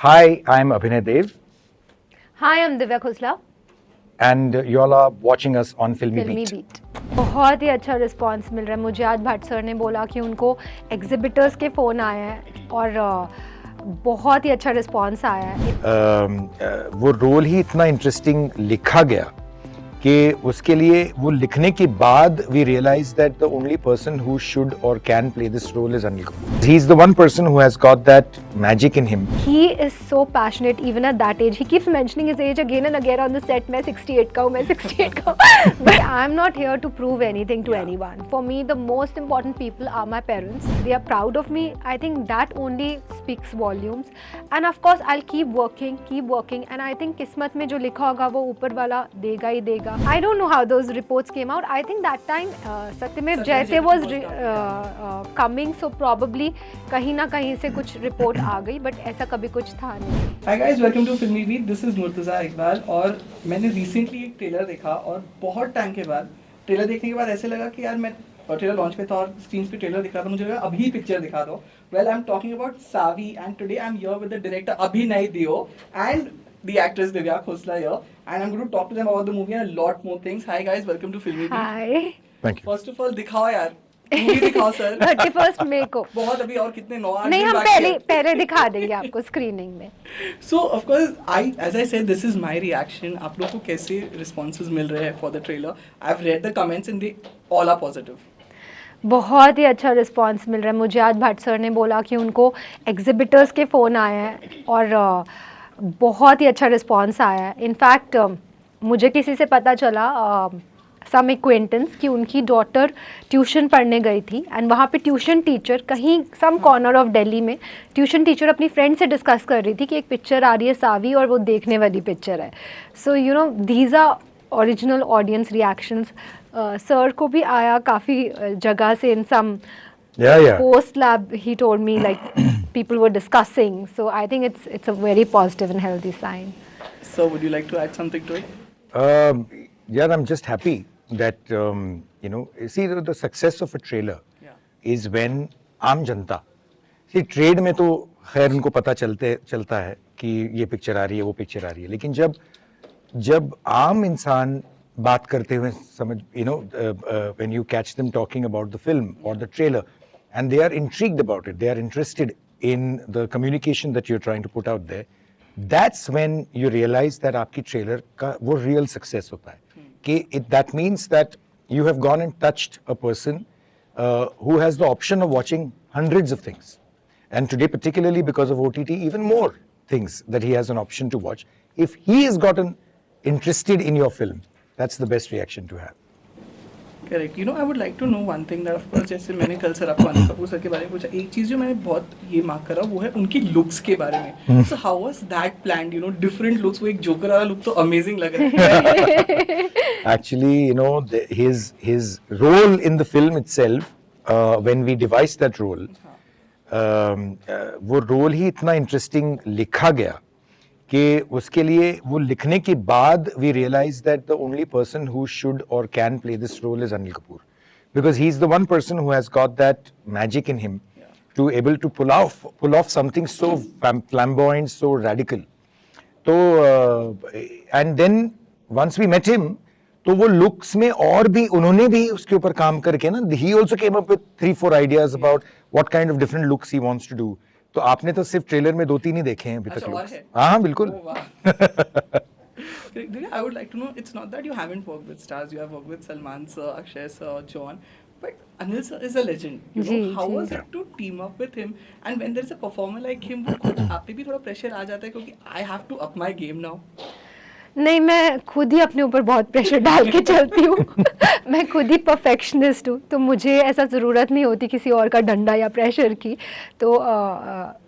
Hi, I'm Abhinay Dev, Hi, I'm Divya Khosla, and you all are watching us on Filmy फिल्मी Beat. Beat. बहुत ही अच्छा response मिल रहा है मुझे। आज भट्ट सर ने बोला कि उनको एग्जिबिटर्स के फ़ोन आए हैं और बहुत ही अच्छा रिस्पांस आया है। वो रोल ही इतना इंटरेस्टिंग लिखा गया कि उसके लिए वो लिखने के बाद we realized that the only person who should or can play this role is Anil Kapoor. He's the one person who has got that magic in him. He is so passionate even at that age. He keeps mentioning his age again and again on the set. मैं 68 का हूँ, मैं 68 का हूँ। But I'm not here to prove anything to anyone. For me, the most important people are my parents. They are proud of me. I think that only speaks volumes. And of course, I'll keep working, and I think किस्मत में जो लिखा होगा वो ऊपर वाला देगा ही देगा। I don't know how those reports came out. I think that time Satyamev Jayate was coming, so probably कहीं ना कहीं से कुछ रिपोर्ट आ गई, बट ऐसा कभी कुछ था नहीं। Hi guys, welcome to Filmy Beat. This is Murtaza Iqbal और मैंने रिसेंटली एक ट्रेलर देखा और बहुत टाइम के बाद ट्रेलर देखने के बाद ऐसे लगा कि यार मैं ट्रेलर लॉन्च पे था और स्क्रीन पे ट्रेलर दिख रहा था, मुझे लगा अभी पिक्चर दिखा दो। Well I am talking about Saavi and today I am here with the director Abhinay Deo and the actress Divya Khosla here, and I'm going to talk to them about the movie and a lot more things. Hi guys, welcome to Filmy Beat. Hi. Thank you. First of all, दिखाओ यार, movie दिखाओ sir. 31 मई को। बहुत अभी और कितने 9-8 नहीं, दिन हम बाकी है। पहले दिखा देंगे आपको स्क्रीनिंग में। So of course, as I said, this is my reaction. आप लोगों को कैसे responses मिल रहे हैं for the trailer? I've read the comments and they all are positive. बहुत ही अच्छा रिस्पांस मिल रहा है मुझे। आज भट्ट सर ने बोला कि उनको एग्जिबिटर्स के फ़ोन आए हैं और बहुत ही अच्छा रिस्पांस आया है। इनफैक्ट मुझे किसी से पता चला सम एक्वेंटेंस कि उनकी डॉटर ट्यूशन पढ़ने गई थी एंड वहाँ पे ट्यूशन टीचर कहीं सम कॉर्नर ऑफ दिल्ली में ट्यूशन टीचर अपनी फ्रेंड से डिस्कस कर रही थी कि एक पिक्चर आ रही है सावी और वो देखने वाली पिक्चर है। So you know these are original audience reactions. Sir को भी आया काफ़ी जगह से इन सम Yeah. post lab he told me like people were discussing, so I think it's a very positive and healthy sign. So would you like to add something to it? Yeah, I'm just happy that see the success of a trailer is when आम जनता, see trade में तो खैर उनको पता चलता है कि ये पिक्चर आ रही है, वो पिक्चर आ रही है, लेकिन जब आम इंसान बात करते हुए समझ when you catch them talking about the film or the trailer and they are intrigued about it, they are interested in the communication that you're trying to put out there, that's when you realize that आपकी trailer का वो real success होता है कि that means that you have gone and touched a person who has the option of watching hundreds of things, and today particularly because of OTT even more things that he has an option to watch. If he has gotten interested in your film, that's the best reaction to have. Correct. You know, I would like to know one thing that of course जैसे मैंने कल sir आपको Anil Kapoor sir के बारे में पूछा, एक चीज़ जो मैंने बहुत ये मार्क करा वो है उनकी लुक्स के बारे में। So how was that planned? You know, different looks. वो एक जोकर वाला लुक तो अमेजिंग लग रहा है। Actually, his role in the film itself, when we devised that role, वो रोल ही इतना इंटरेस्टिंग लिखा गया कि उसके लिए वो लिखने के बाद we realized that the only person who should or can play this role is Anil Kapoor, because he's the one person who has got that magic in him to able to pull off something so flamboyant, so radical. तो and then once we met him, तो वो looks में और भी उन्होंने भी उसके ऊपर काम करके ना, he also came up with 3-4 ideas about what kind of different looks he wants to do. तो आपने तो सिर्फ ट्रेलर में 2-3 ही देखे हैं अभी तक looks. हाँ बिल्कुल. Oh, wow. I would like to know, it's not that you haven't worked with stars, you have worked with Salman sir, Akshay sir, John, but Anil sir is a legend. You know, how was it to team up with him? And when there's a performer like him, वो खुद आप पे भी थोड़ा pressure आ जाता है क्योंकि I have to up my game now. नहीं, मैं खुद ही अपने ऊपर बहुत प्रेशर डाल के चलती हूँ। मैं खुद ही परफेक्शनिस्ट हूँ, तो मुझे ऐसा ज़रूरत नहीं होती किसी और का डंडा या प्रेशर की। तो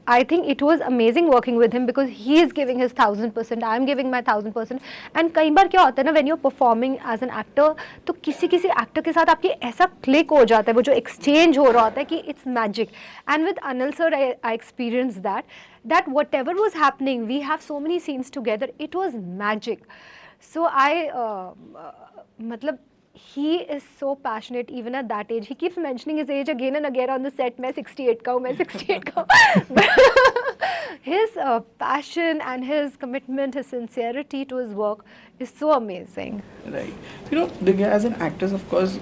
I think it was amazing working with him because he is giving his 1000%, I am giving my 1000%. And कई बार क्या होता है ना, when you're performing as an actor, तो किसी एक्टर के साथ आपकी ऐसा क्लिक हो जाता है, वो जो एक्सचेंज हो रहा होता है कि it's magic. And with Anil sir, I experienced that whatever was happening, we have so many scenes together, it was magic. So मतलब he is so passionate even at that age. He keeps mentioning his age again and again on the set. मैं 68 का हूँ, मैं 68 का हूँ. His passion and his commitment, his sincerity to his work is so amazing. Right. You know, Divya, as an actress, of course,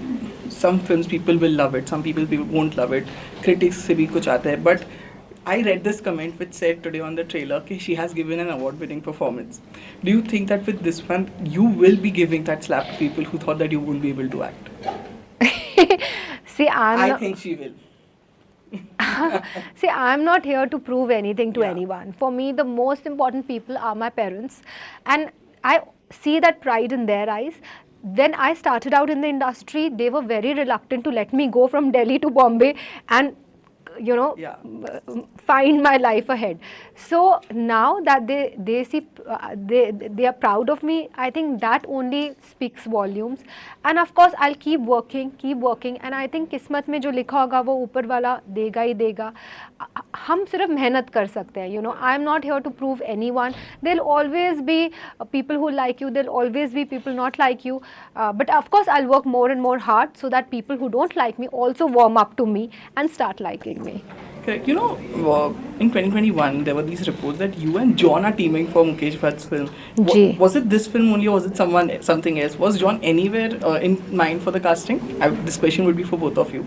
some films people will love it, some people won't love it. Critics से भी कुछ आता है, but I read this comment which said today on the trailer that she has given an award-winning performance. Do you think that with this one, you will be giving that slap to people who thought that you won't be able to act? See, I think she will. See, I'm not here to prove anything to Yeah. anyone. For me, the most important people are my parents, and I see that pride in their eyes. When I started out in the industry, they were very reluctant to let me go from Delhi to Bombay and Yeah. find my life ahead. So now that they see they are proud of me, I think that only speaks volumes. And of course I'll keep working, and I think किस्मत में जो लिखा होगा वो ऊपर वाला देगा ही देगा. हम सिर्फ मेहनत कर सकते हैं. I am not here to prove anyone. There'll always be people who like you, there'll always be people not like you, but of course I'll work more and more hard so that people who don't like me also warm up to me and start liking me. Correct. You know, in 2021, there were these reports that you and John are teaming for Mukesh Bhatt's film. Ji. Was it this film only, or was it something else? Was John anywhere in mind for the casting? This question would be for both of you.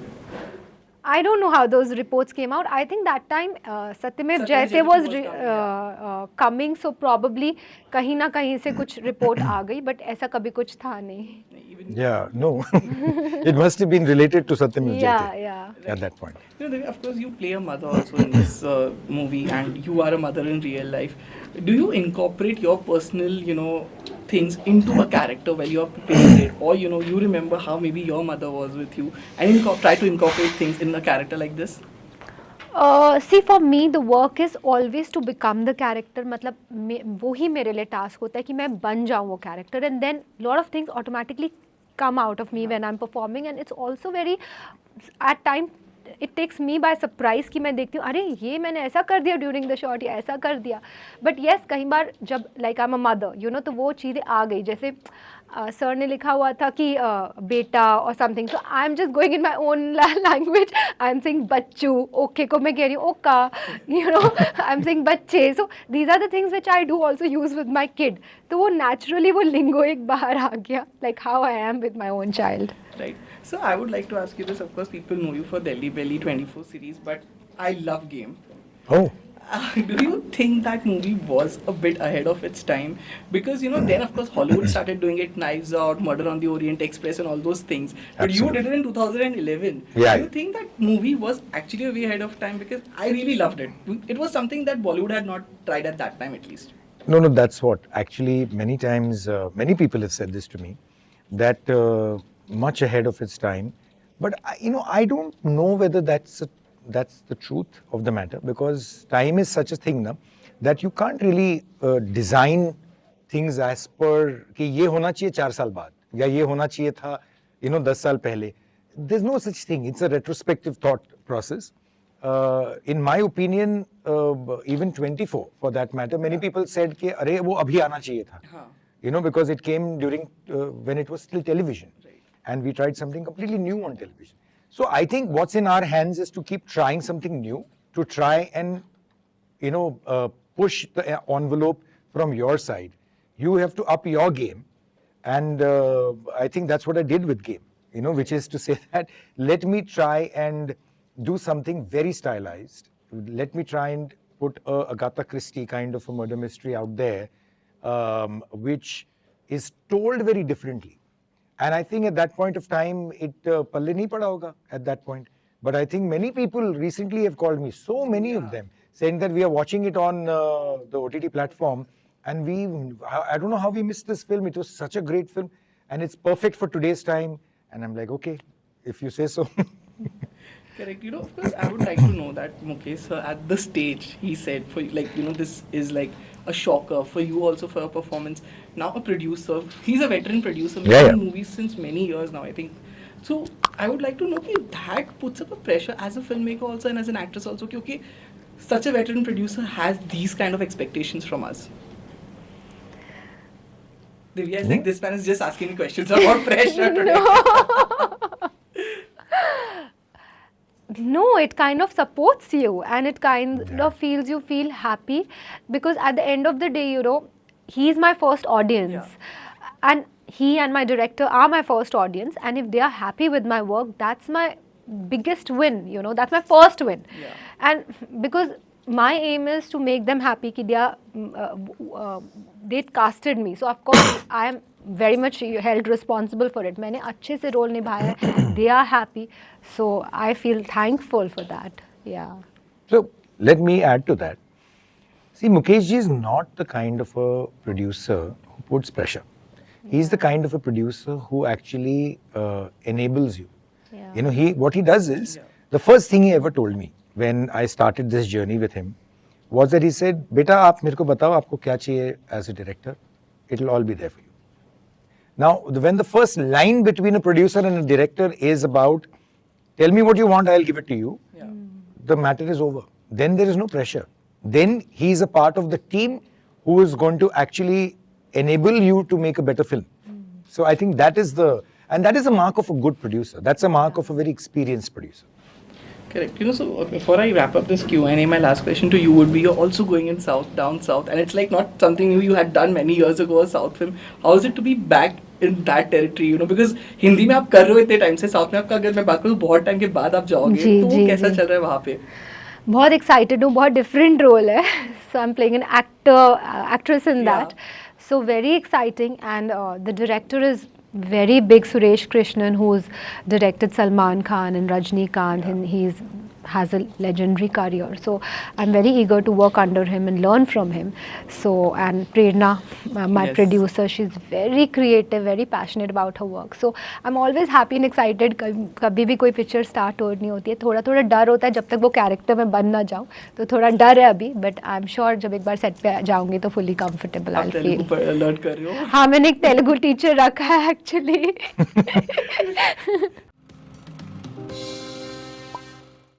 I don't know how those reports came out. I think that time Satyamev Jayate Jayate was was coming, coming, so probably कहीं ना कहीं से कुछ report आ गई, but ऐसा कभी कुछ था नहीं. Yeah, no. It must have been related to Satyam Yeah, yeah. at that point. You know, of course, you play a mother also in this movie, and you are a mother in real life. Do you incorporate your personal, things into a character while you are playing it, or you remember how maybe your mother was with you, and try to incorporate things in a character like this? See, for me the work is always to become the character. मतलब वो ही मेरे लिए task होता है कि मैं बन जाऊँ वो character, and then lot of things automatically come out of me when I'm performing, and it's also very at time it takes me by surprise कि मैं देखती हूँ अरे ये मैंने ऐसा कर दिया during the shot या ऐसा कर दिया. But yes, कई बार जब like I'm a mother, तो वो चीज़ें आ गई. जैसे सर ने लिखा हुआ था कि बेटा or something, so I'm just going in my own language. I'm saying Bachchu, okay को मैं कह रही हूँ ओका, I'm saying बच्चे. So these are the things which I do also use with my kid. तो वो naturally वो lingo एक बाहर आ गया, like how I am with my own child. Right. So I would like to ask you this. Of course, people know you for Delhi Belly 24 series, but I love Game. Oh. Do you think that movie was a bit ahead of its time? Because then of course Hollywood started doing it, Knives Out, Murder on the Orient Express, and all those things. But Absolutely. you did it in 2011. Yeah. Do you think that movie was actually way ahead of time? Because I really loved it. It was something that Bollywood had not tried at that time, at least. No, that's what. Actually, many times, many people have said this to me, that much ahead of its time. But, I don't know whether that's the truth of the matter, because time is such a thing now that you can't really design things as per कि ये होना चाहिए 4 साल बाद या ये होना चाहिए था 10 साल पहले. There's no such thing. It's a retrospective thought process. In my opinion, even 24 for that matter, many people said कि अरे वो अभी आना चाहिए था. Because it came during when it was still television. Right. And we tried something completely new on television. So I think what's in our hands is to keep trying something new, to try and push the envelope from your side. You have to up your game, and I think that's what I did with Game, which is to say that let me try and do something very stylized. Let me try and put a Agatha Christie kind of a murder mystery out there, which is told very differently. And I think at that point of time, it palle nahi pada hoga at that point. But I think many people recently have called me, so many of them, saying that we are watching it on the OTT platform, and I don't know how we missed this film. It was such a great film, and it's perfect for today's time. And I'm like, okay, if you say so. Correct. Of course, I would like to know that Mukesh sir, at the stage, he said, for this is like a shocker for you also for your performance. Now a producer, he's a veteran producer, making movies since many years now, I think. So I would like to know if that puts up a pressure as a filmmaker also and as an actress also. Okay, such a veteran producer has these kind of expectations from us. Divya is like, this man is just asking me questions about pressure today. No, it kind of supports you and it kind of feels you feel happy because at the end of the day, you know, he's my first audience and he and my director are my first audience, and if they are happy with my work, that's my biggest win, you know, that's my first win. And because my aim is to make them happy ki they are they casted me, so of course I am very much held responsible for it. मैंने अच्छे से role निभाया है, they are happy, so I feel thankful for that. Yeah. So let me add to that. See, Mukesh ji is not the kind of a producer who puts pressure. He's the kind of a producer who actually enables you. Yeah. You know, what he does is, the first thing he ever told me when I started this journey with him was that he said, "Beta, आप मेरे को बताओ आपको क्या चाहिए as a director. It'll all be there for you." Now, when the first line between a producer and a director is about, "Tell me what you want, I'll give it to you," the matter is over. Then there is no pressure. Then he is a part of the team who is going to actually enable you to make a better film. So I think that is a mark of a good producer. That's a mark of a very experienced producer. Correct. You know, so before I wrap up this Q&A, my last question to you would be, you're also going in down south, and it's like not something you had done many years ago, a south film. How is it to be back in that territory, you know, because Hindi में आप कर रहे हो इतने time से, south में आपका अगर मैं बात करूँ बहुत टाइम के बाद आप जाओगे, तो वो कैसा चल रहा है वहाँ पे? बहुत एक्साइटेड हूँ, बहुत डिफरेंट रोल है, so I am playing an actress in that, so very exciting. And the director is very big, Suresh Krishnan, who's directed Salman Khan and Rajnikant, and has a legendary career, so I'm very eager to work under him and learn from him. So, and Prerna, my producer, she's very creative, very passionate about her work, so I'm always happy and excited. कभी भी कोई picture start होनी होती है, थोड़ा थोड़ा डर होता है जब तक वो कैरेक्टर में बन ना जाऊँ, तो थोड़ा डर है अभी, बट आई एम श्योर जब एक बार सेट पे जाऊँगी तो fully comfortable I feel. Learn कर रहे हो? हाँ, मैंने एक तेलुगु टीचर रखा है एक्चुअली.